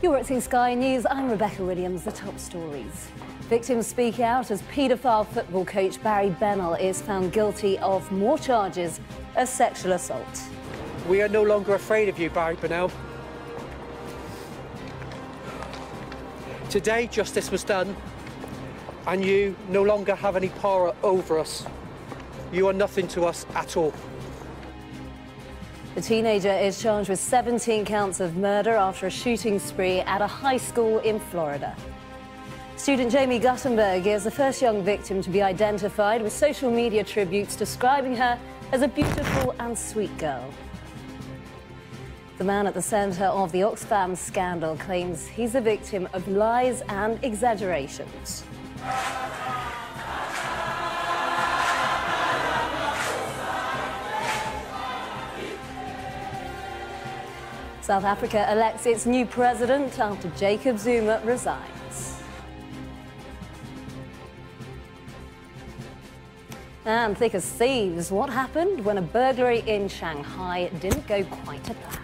You're watching Sky News. I'm Rebecca Williams. The top stories. Victims speak out as paedophile football coach Barry Bennell is found guilty of more charges of sexual assault. We are no longer afraid of you, Barry Bennell. Today, justice was done, and you no longer have any power over us. You are nothing to us at all. The teenager is charged with 17 counts of murder after a shooting spree at a high school in Florida. Student Jamie Guttenberg is the first young victim to be identified, with social media tributes describing her as a beautiful and sweet girl. The man at the centre of the Oxfam scandal claims he's a victim of lies and exaggerations. South Africa elects its new president after Jacob Zuma resigns. And thick as thieves, what happened when a burglary in Shanghai didn't go quite to plan?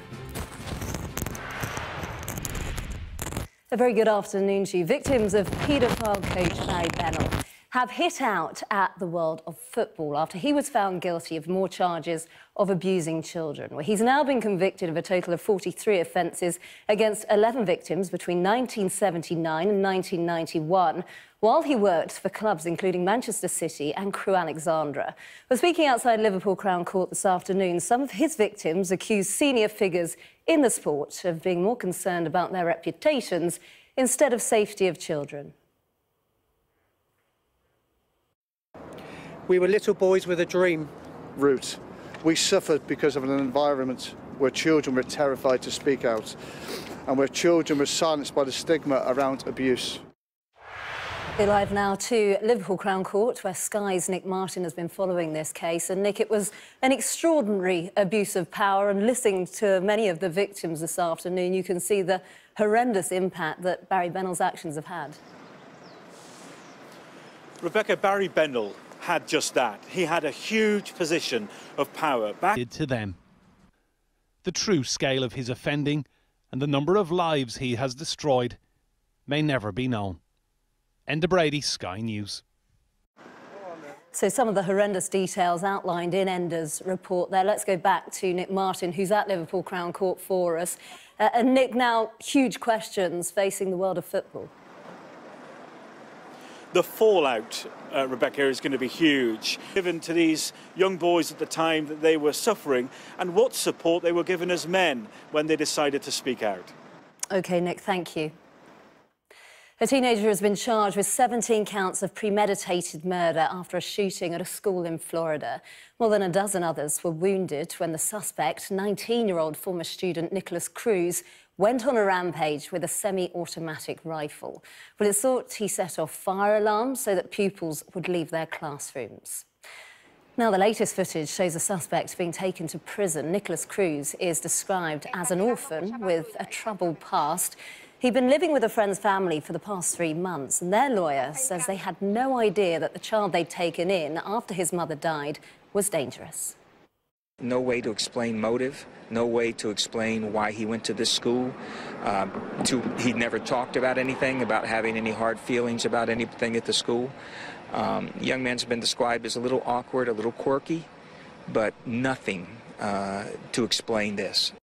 A very good afternoon to you. Victims of paedophile coach Barry Bennell have hit out at the world of football after he was found guilty of more charges of abusing children. Well, he's now been convicted of a total of 43 offences against 11 victims between 1979 and 1991, while he worked for clubs including Manchester City and Crewe Alexandra. Well, speaking outside Liverpool Crown Court this afternoon, some of his victims accused senior figures in the sport of being more concerned about their reputations instead of safety of children. We were little boys with a dream. Route. We suffered because of an environment where children were terrified to speak out and where children were silenced by the stigma around abuse. We're live now to Liverpool Crown Court, where Sky's Nick Martin has been following this case. And Nick, it was an extraordinary abuse of power, and listening to many of the victims this afternoon, you can see the horrendous impact that Barry Bennell's actions have had. Rebecca, Barry Bennell had just that. He had a huge position of power. To them. The true scale of his offending and the number of lives he has destroyed may never be known. Enda Brady, Sky News. So some of the horrendous details outlined in Enda's report there. Let's go back to Nick Martin, who's at Liverpool Crown Court for us. And Nick, now huge questions facing the world of football. The fallout, Rebecca, is going to be huge, given to these young boys at the time that they were suffering, and what support they were given as men when they decided to speak out. OK, Nick, thank you. A teenager has been charged with 17 counts of premeditated murder after a shooting at a school in Florida. More than a dozen others were wounded when the suspect, 19-year-old former student Nicholas Cruz, went on a rampage with a semi-automatic rifle. Well, it's thought he set off fire alarms so that pupils would leave their classrooms. Now, the latest footage shows a suspect being taken to prison. Nicholas Cruz is described as an orphan with a troubled past. He'd been living with a friend's family for the past 3 months, and their lawyer says they had no idea that the child they'd taken in after his mother died was dangerous. No way to explain motive, no way to explain why he went to this school. He never talked about anything, about having any hard feelings about anything at the school. The young man's been described as a little awkward, a little quirky, but nothing to explain this.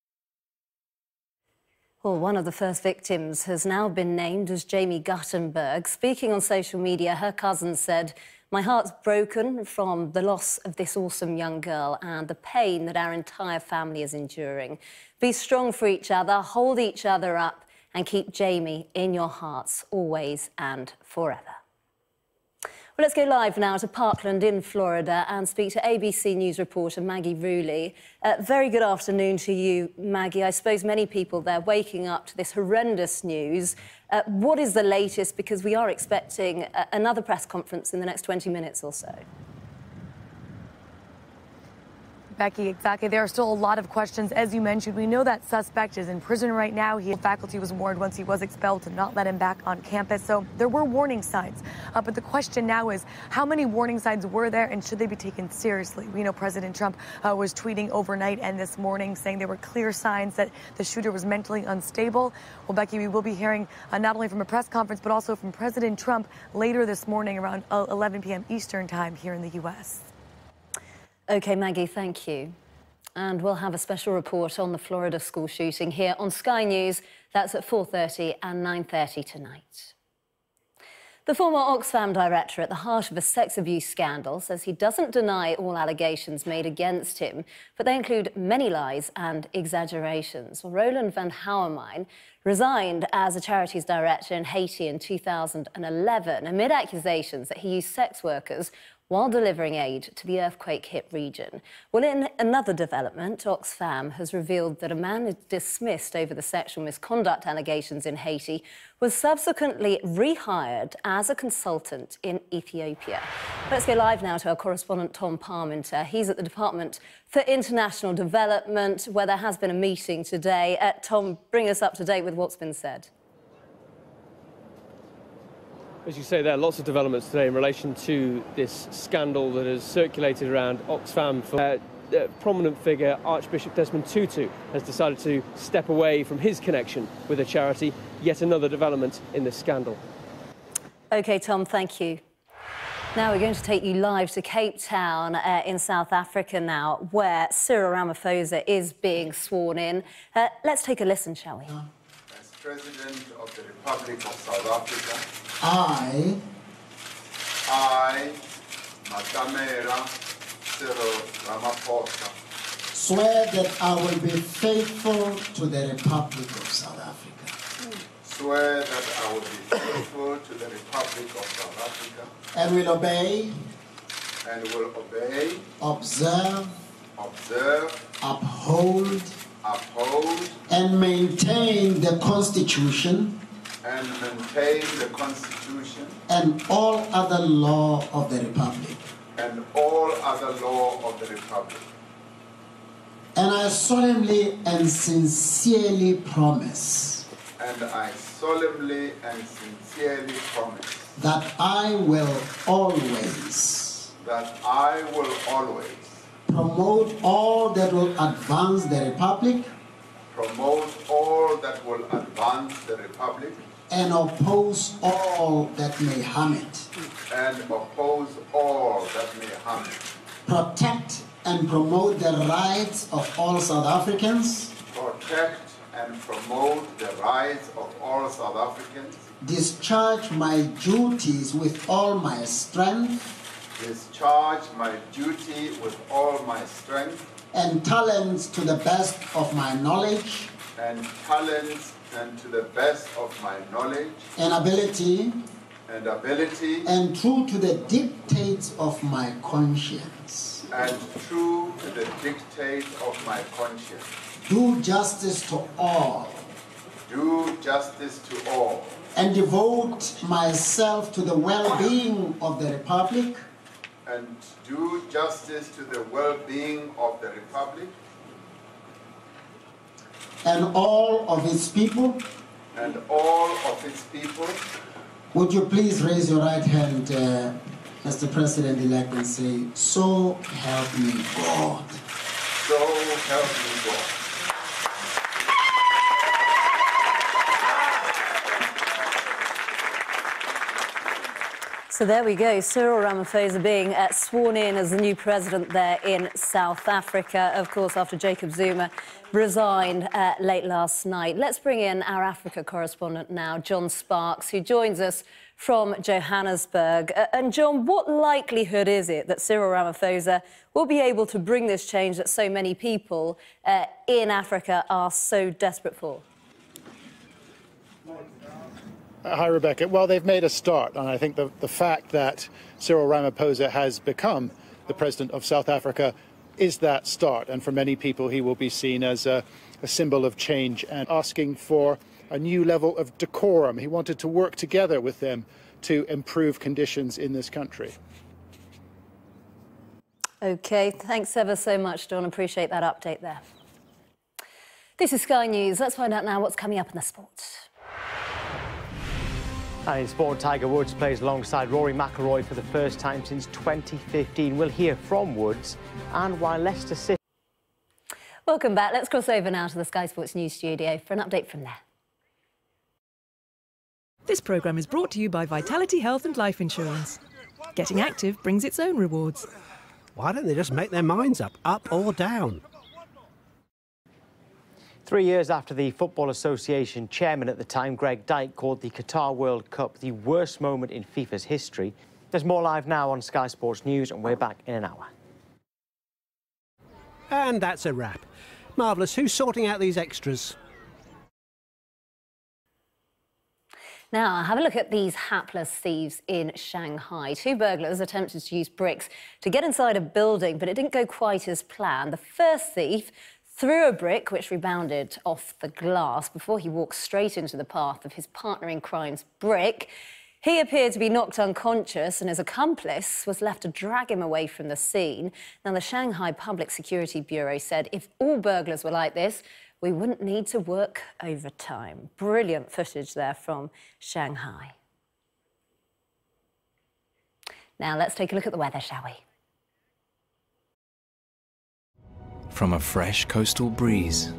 Well, one of the first victims has now been named as Jamie Guttenberg. Speaking on social media, her cousin said, "My heart's broken from the loss of this awesome young girl and the pain that our entire family is enduring. Be strong for each other, hold each other up, and keep Jamie in your hearts always and forever." Well, let's go live now to Parkland in Florida and speak to ABC News reporter Maggie Rooley. Very good afternoon to you, Maggie. I suppose many people there waking up to this horrendous news. What is the latest? Because we are expecting another press conference in the next 20 minutes or so. Becky, exactly. There are still a lot of questions. As you mentioned, we know that suspect is in prison right now. Faculty was warned once he was expelled to not let him back on campus. So there were warning signs. But the question now is, how many warning signs were there and should they be taken seriously? We know President Trump was tweeting overnight and this morning saying there were clear signs that the shooter was mentally unstable. Well, Becky, we will be hearing not only from a press conference, but also from President Trump later this morning around 11 p.m. Eastern time here in the U.S. OK, Maggie, thank you. And we'll have a special report on the Florida school shooting here on Sky News. That's at 4:30 and 9:30 tonight. The former Oxfam director at the heart of a sex abuse scandal says he doesn't deny all allegations made against him, but they include many lies and exaggerations. Well, Roland van Houwermijn resigned as a charities director in Haiti in 2011 amid accusations that he used sex workers while delivering aid to the earthquake-hit region. Well, in another development, Oxfam has revealed that a man dismissed over the sexual misconduct allegations in Haiti was subsequently rehired as a consultant in Ethiopia. Let's go live now to our correspondent Tom Parminter. He's at the Department for International Development, where there has been a meeting today. Tom, bring us up to date with what's been said. As you say, there are lots of developments today in relation to this scandal that has circulated around Oxfam. Prominent figure Archbishop Desmond Tutu has decided to step away from his connection with a charity. Yet another development in this scandal. OK, Tom, thank you. Now we're going to take you live to Cape Town in South Africa now, where Cyril Ramaphosa is being sworn in. Let's take a listen, shall we? As President of the Republic of South Africa, I, Matamela Cyril Ramaphosa, swear that I will be faithful to the Republic of South Africa. Swear that I will be faithful to the Republic of South Africa. And will obey. And will obey. Observe. Uphold. And maintain the Constitution. And maintain the Constitution. And all other law of the Republic. And all other law of the Republic. And I solemnly and sincerely promise. And I solemnly and sincerely promise. That I will always. That I will always. Promote all that will advance the Republic. Promote all that will advance the Republic. And oppose all that may harm it. And oppose all that may harm it. Protect and promote the rights of all South Africans. Protect and promote the rights of all South Africans. Discharge my duties with all my strength. Discharge my duty with all my strength. And talents to the best of my knowledge. And talents and to the best of my knowledge. And ability. And ability. And true to the dictates of my conscience. And true to the dictates of my conscience. Do justice to all. Do justice to all. And devote myself to the well-being of the Republic. And do justice to the well-being of the Republic. And all of its people. And all of its people. Would you please raise your right hand, Mr. President-elect, and say, "So help me God." So help me God. So there we go, Cyril Ramaphosa being sworn in as the new president there in South Africa, of course, after Jacob Zuma resigned late last night. Let's bring in our Africa correspondent now, John Sparks, who joins us from Johannesburg. And John, what likelihood is it that Cyril Ramaphosa will be able to bring this change that so many people in Africa are so desperate for? Hi, Rebecca. Well, they've made a start, and I think the fact that Cyril Ramaphosa has become the president of South Africa is that start. And for many people, he will be seen as a symbol of change and asking for a new level of decorum. He wanted to work together with them to improve conditions in this country. OK, thanks ever so much, Dawn. Appreciate that update there. This is Sky News. Let's find out now what's coming up in the sport. And in sport, Tiger Woods plays alongside Rory McIlroy for the first time since 2015. We'll hear from Woods and why Leicester City... Welcome back. Let's cross over now to the Sky Sports News studio for an update from there. This programme is brought to you by Vitality Health and Life Insurance. Getting active brings its own rewards. Why don't they just make their minds up or down? 3 years after the Football Association chairman at the time, Greg Dyke, called the Qatar World Cup the worst moment in FIFA's history. There's more live now on Sky Sports News, and we're back in an hour. And that's a wrap. Marvellous. Who's sorting out these extras? Now, have a look at these hapless thieves in Shanghai. 2 burglars attempted to use bricks to get inside a building, but it didn't go quite as planned. The first thief threw a brick which rebounded off the glass before he walked straight into the path of his partner in crime's brick. He appeared to be knocked unconscious, and his accomplice was left to drag him away from the scene. Now, the Shanghai Public Security Bureau said if all burglars were like this, we wouldn't need to work overtime. Brilliant footage there from Shanghai. Now, let's take a look at the weather, shall we? From a fresh coastal breeze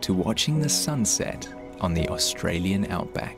to watching the sunset on the Australian outback.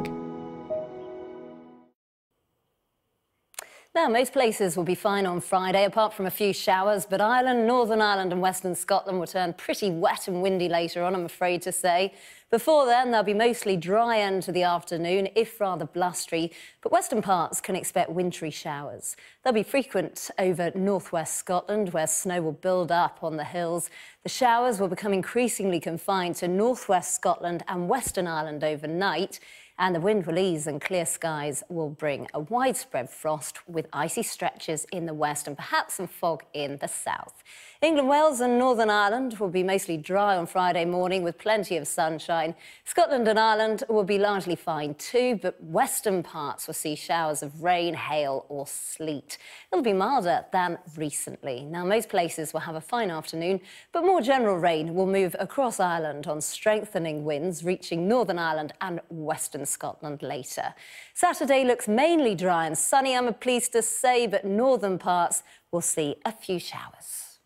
Now, most places will be fine on Friday, apart from a few showers, but Ireland, Northern Ireland and Western Scotland will turn pretty wet and windy later on, I'm afraid to say. Before then, there'll be mostly dry end to the afternoon, if rather blustery, but western parts can expect wintry showers. They'll be frequent over northwest Scotland, where snow will build up on the hills. The showers will become increasingly confined to northwest Scotland and Western Ireland overnight, and the wind will ease and clear skies will bring a widespread frost with icy stretches in the west and perhaps some fog in the south. England, Wales and Northern Ireland will be mostly dry on Friday morning with plenty of sunshine. Scotland and Ireland will be largely fine too, but western parts will see showers of rain, hail or sleet. It'll be milder than recently. Now, most places will have a fine afternoon, but more general rain will move across Ireland on strengthening winds, reaching Northern Ireland and Western Scotland later. Saturday looks mainly dry and sunny, I'm pleased to say, but northern parts will see a few showers.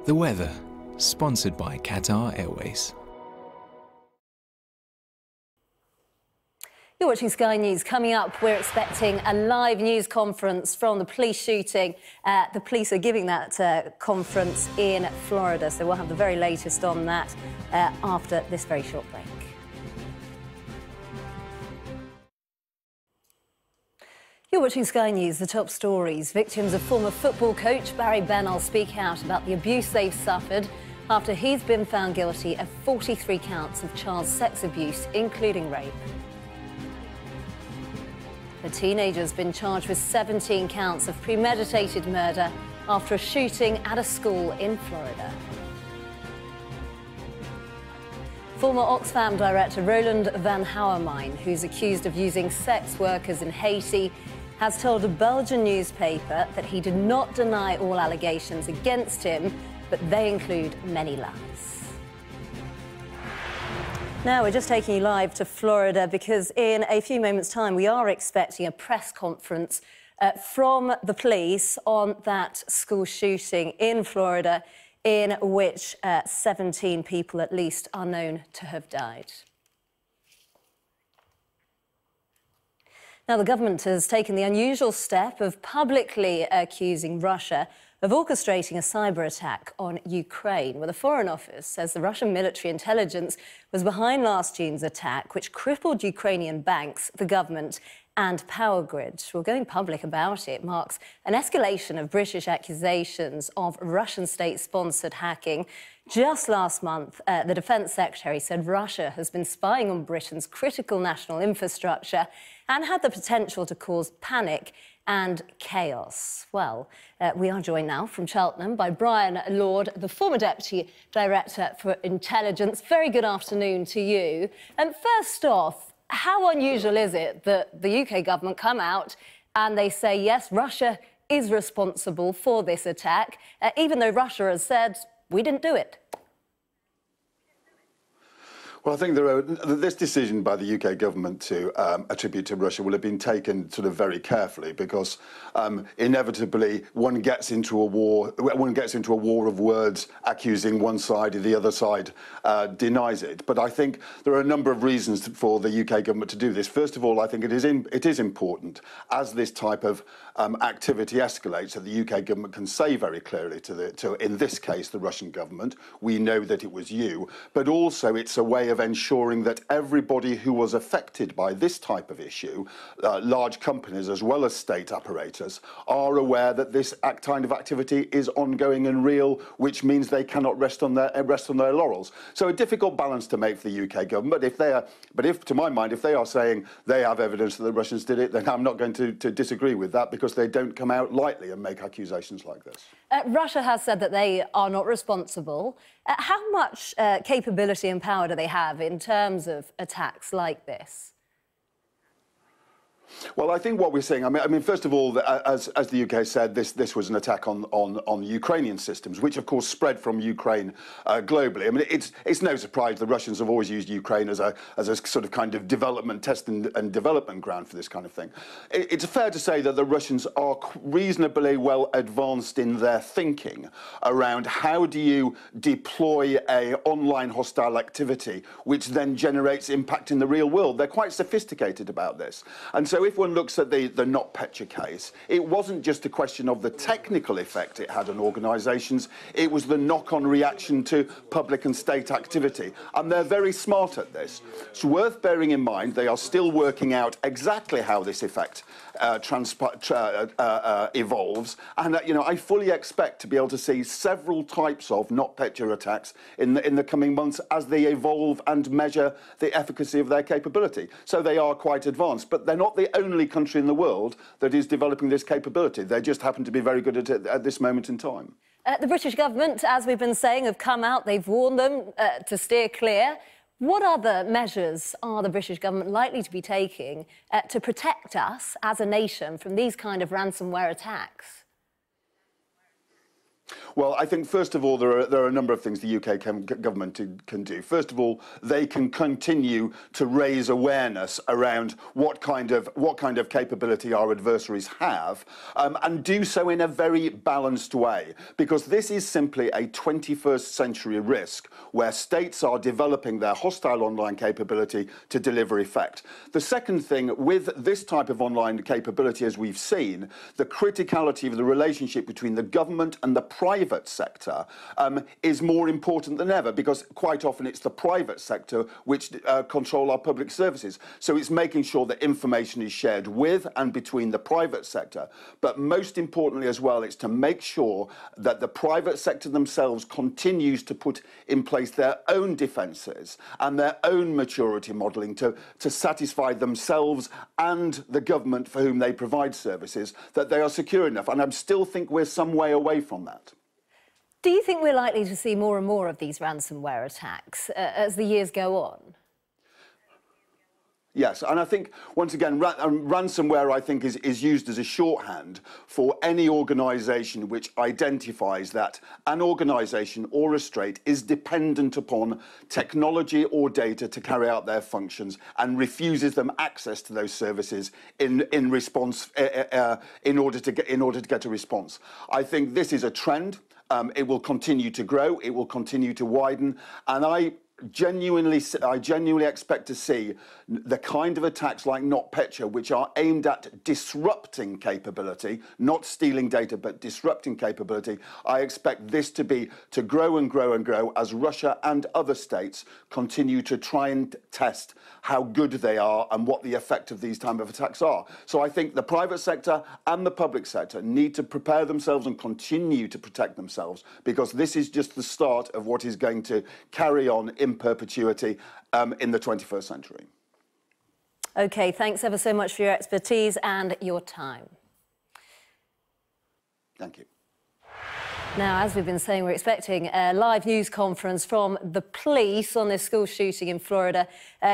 The weather, sponsored by Qatar Airways. You're watching Sky News. Coming up, we're expecting a live news conference from the police shooting. The police are giving that conference in Florida, so we'll have the very latest on that after this very short break. You're watching Sky News, the top stories. Victims of former football coach Barry Bennell speak out about the abuse they've suffered after he's been found guilty of 43 counts of child sex abuse, including rape. The teenager's been charged with 17 counts of premeditated murder after a shooting at a school in Florida. Former Oxfam director Roland van Houwermijn, who's accused of using sex workers in Haiti, has told a Belgian newspaper that he did not deny all allegations against him, but they include many lies. Now we're just taking you live to Florida because in a few moments' time we are expecting a press conference from the police on that school shooting in Florida in which 17 people at least are known to have died. Now, the government has taken the unusual step of publicly accusing Russia of orchestrating a cyber attack on Ukraine, where the Foreign Office says the Russian military intelligence was behind last June's attack, which crippled Ukrainian banks, the government and power grid. Well, going public about it marks an escalation of British accusations of Russian state-sponsored hacking. Just last month, the Defence Secretary said Russia has been spying on Britain's critical national infrastructure and had the potential to cause panic and chaos. Well, we are joined now from Cheltenham by Brian Lord, the former Deputy Director for Intelligence. Very good afternoon to you. And first off, how unusual is it that the UK government come out and they say, yes, Russia is responsible for this attack, even though Russia has said, we didn't do it? Well, I think this decision by the UK government to attribute to Russia will have been taken sort of very carefully, because inevitably one gets into a war of words accusing one side, and the other side denies it. But I think there are a number of reasons for the UK government to do this. First of all, I think it is important, as this type of activity escalates, that the UK government can say very clearly to in this case the Russian government, we know that it was you. But also it's a way of ensuring that everybody who was affected by this type of issue, large companies as well as state apparatus, are aware that this kind of activity is ongoing and real, which means they cannot rest on their laurels. So a difficult balance to make for the UK government. But to my mind, if they are saying they have evidence that the Russians did it, then I'm not going to disagree with that, because they don't come out lightly and make accusations like this. Russia has said that they are not responsible. How much capability and power do they have in terms of attacks like this? Well, I think what we're seeing, I mean, first of all, as the UK said, this was an attack on Ukrainian systems, which of course spread from Ukraine globally. I mean, it's no surprise the Russians have always used Ukraine as a sort of kind of development test and development ground for this kind of thing. It's fair to say that the Russians are reasonably well advanced in their thinking around how do you deploy a online hostile activity which then generates impact in the real world. They're quite sophisticated about this. And so if one looks at the NotPetya case, it wasn't just a question of the technical effect it had on organisations, it was the knock-on reaction to public and state activity. And they're very smart at this. It's worth bearing in mind they are still working out exactly how this effect evolves. And I fully expect to be able to see several types of NotPetya attacks in the coming months as they evolve and measure the efficacy of their capability. So they are quite advanced, but they're not the only country in the world that is developing this capability. They just happen to be very good at it at this moment in time. The British government, as we've been saying, have come out, they've warned them to steer clear. What other measures are the British government likely to be taking to protect us as a nation from these kind of ransomware attacks? Well, I think, first of all, there are a number of things the UK government can do. First of all, they can continue to raise awareness around what kind of capability our adversaries have, and do so in a very balanced way, because this is simply a 21st century risk where states are developing their hostile online capability to deliver effect. The second thing, with this type of online capability, as we've seen, the criticality of the relationship between the government and the private sector is more important than ever, because quite often it's the private sector which control our public services. So it's making sure that information is shared with and between the private sector. But most importantly as well, it's to make sure that the private sector themselves continues to put in place their own defences and their own maturity modelling to satisfy themselves and the government for whom they provide services that they are secure enough. And I still think we're some way away from that. Do you think we're likely to see more and more of these ransomware attacks as the years go on? Yes, and I think, once again, ransomware, I think, is used as a shorthand for any organisation which identifies that an organisation or a state is dependent upon technology or data to carry out their functions and refuses them access to those services in response, in order to get a response. I think this is a trend. It will continue to grow. It will continue to widen, and I genuinely expect to see the kind of attacks like NotPetya, which are aimed at disrupting capability, not stealing data, but disrupting capability. I expect this to grow and grow and grow as Russia and other states continue to try and test how good they are and what the effect of these type of attacks are. So I think the private sector and the public sector need to prepare themselves and continue to protect themselves, because this is just the start of what is going to carry on in perpetuity in the 21st century. OK, thanks ever so much for your expertise and your time. Thank you. Now, as we've been saying, we're expecting a live news conference from the police on this school shooting in Florida,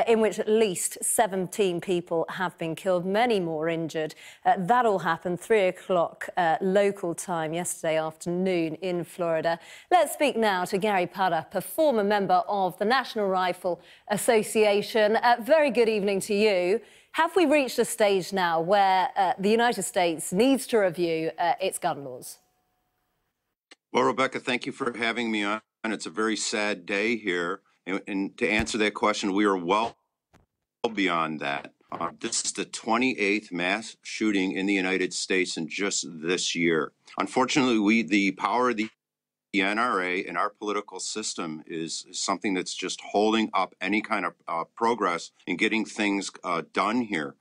in which at least 17 people have been killed, many more injured. That all happened 3 o'clock local time yesterday afternoon in Florida. Let's speak now to Gary Paddup, a former member of the National Rifle Association. Very good evening to you. Have we reached a stage now where the United States needs to review its gun laws? Well, Rebecca, thank you for having me on. It's a very sad day here. And to answer that question, we are well beyond that. This is the 28th mass shooting in the United States in just this year. Unfortunately, the power of the NRA in our political system is something that's just holding up any kind of progress in getting things done here.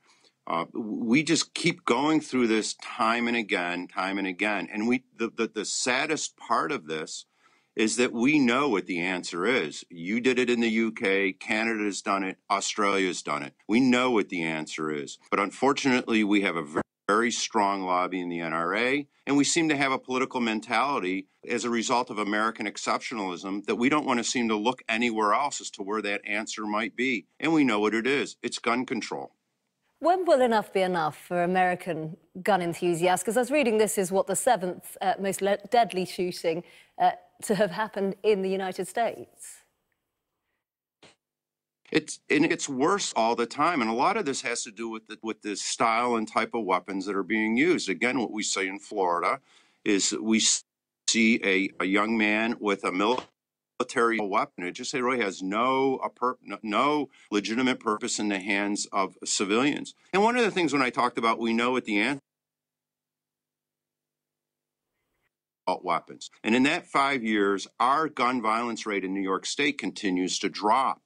We just keep going through this time and again. And the saddest part of this is that we know what the answer is. You did it in the UK, Canada's done it, Australia's done it. We know what the answer is. But unfortunately, we have a very strong lobby in the NRA, and we seem to have a political mentality as a result of American exceptionalism that we don't want to seem to look anywhere else as to where that answer might be. And we know what it is. It's gun control. When will enough be enough for American gun enthusiasts? Because I was reading this is what the 7th most deadly shooting to have happened in the United States. It's worse all the time, and a lot of this has to do with the style and type of weapons that are being used. Again, what we say in Florida is we see a young man with a military weapon. It just really has no legitimate purpose in the hands of civilians. And one of the things when I talked about, we know at the end, weapons. And in that 5 years, our gun violence rate in New York State continues to drop.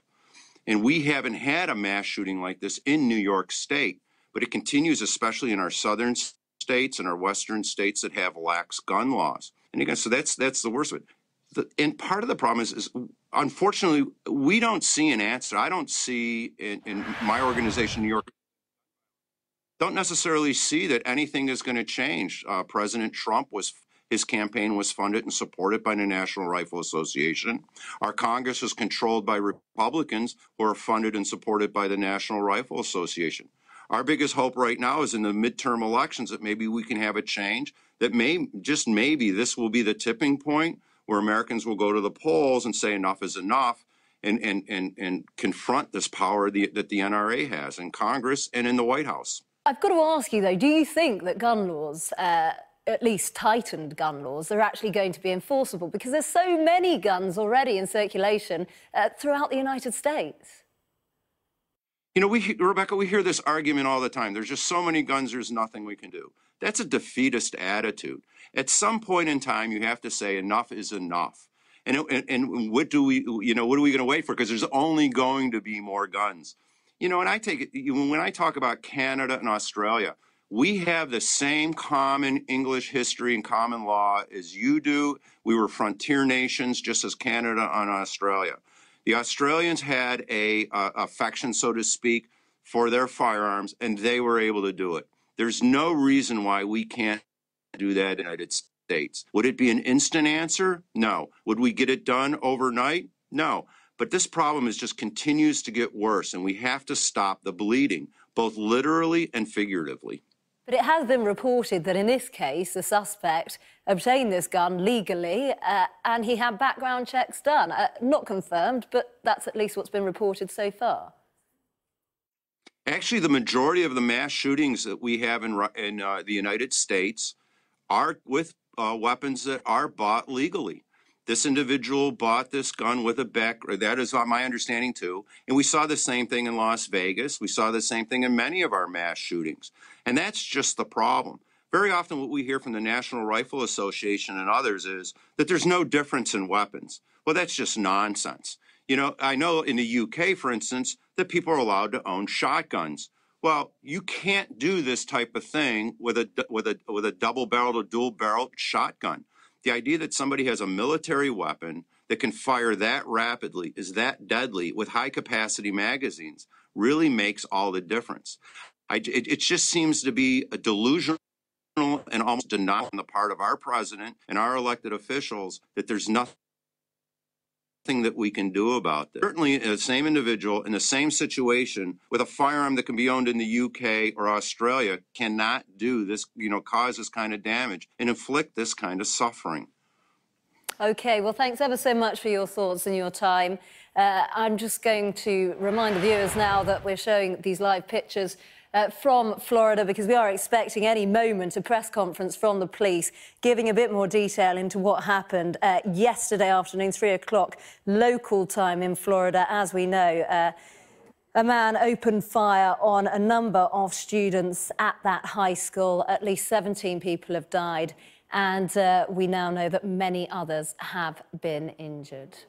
And we haven't had a mass shooting like this in New York State, but it continues, especially in our southern states and our western states that have lax gun laws. And again, so that's the worst of it. And part of the problem is unfortunately, we don't see an answer. I don't see in my organization, New York, don't necessarily see that anything is going to change. President Trump his campaign was funded and supported by the National Rifle Association. Our Congress is controlled by Republicans who are funded and supported by the National Rifle Association. Our biggest hope right now is in the midterm elections that maybe we can have a change, that just maybe this will be the tipping point where Americans will go to the polls and say enough is enough and confront this power that the NRA has in Congress and in the White House. I've got to ask you, though, do you think that gun laws, at least tightened gun laws, are actually going to be enforceable? Because there's so many guns already in circulation throughout the United States. You know, Rebecca, we hear this argument all the time. There's just so many guns, there's nothing we can do. That's a defeatist attitude. At some point in time, you have to say enough is enough. And what are we going to wait for? Because there's only going to be more guns. You know, and when I talk about Canada and Australia, we have the same common English history and common law as you do. We were frontier nations, just as Canada and Australia. The Australians had a affection, so to speak, for their firearms, and they were able to do it. There's no reason why we can't do that in the United States. Would it be an instant answer? No. Would we get it done overnight? No. But this problem just continues to get worse, and we have to stop the bleeding, both literally and figuratively. But it has been reported that in this case, the suspect obtained this gun legally and he had background checks done. Not confirmed, but that's at least what's been reported so far. Actually, the majority of the mass shootings that we have in the United States are with weapons that are bought legally. This individual bought this gun with a background. That is my understanding, too. And we saw the same thing in Las Vegas. We saw the same thing in many of our mass shootings. And that's just the problem. Very often what we hear from the National Rifle Association and others is that there's no difference in weapons. Well, that's just nonsense. You know, I know in the UK, for instance, that people are allowed to own shotguns. Well, you can't do this type of thing with a double-barreled or dual-barreled shotgun. The idea that somebody has a military weapon that can fire that rapidly, is that deadly, with high-capacity magazines, really makes all the difference. It just seems to be a delusional and almost denial on the part of our president and our elected officials that there's nothing that we can do about this. Certainly, the same individual in the same situation with a firearm that can be owned in the UK or Australia cannot do this, cause this kind of damage and inflict this kind of suffering. OK, well, thanks ever so much for your thoughts and your time. I'm just going to remind the viewers now that we're showing these live pictures from Florida because we are expecting any moment a press conference from the police giving a bit more detail into what happened yesterday afternoon, 3 o'clock local time in Florida. As we know, a man opened fire on a number of students at that high school. At least 17 people have died, and we now know that many others have been injured.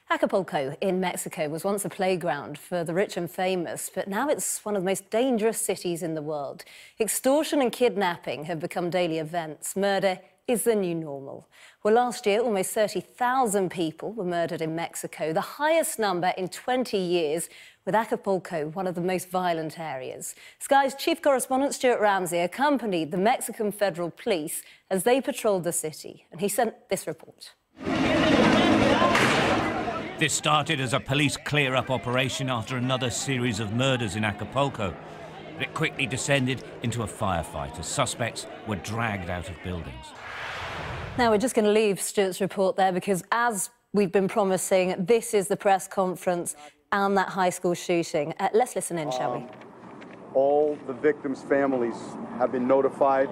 Acapulco in Mexico was once a playground for the rich and famous, but now it's one of the most dangerous cities in the world. Extortion and kidnapping have become daily events. Murder is the new normal. Well, last year, almost 30,000 people were murdered in Mexico, the highest number in 20 years, with Acapulco one of the most violent areas. Sky's chief correspondent Stuart Ramsey accompanied the Mexican Federal Police as they patrolled the city, and he sent this report. This started as a police clear-up operation after another series of murders in Acapulco. But it quickly descended into a firefight as suspects were dragged out of buildings. Now, we're just going to leave Stuart's report there because, as we've been promising, this is the press conference on that high school shooting. Let's listen in, shall we? All the victims' families have been notified.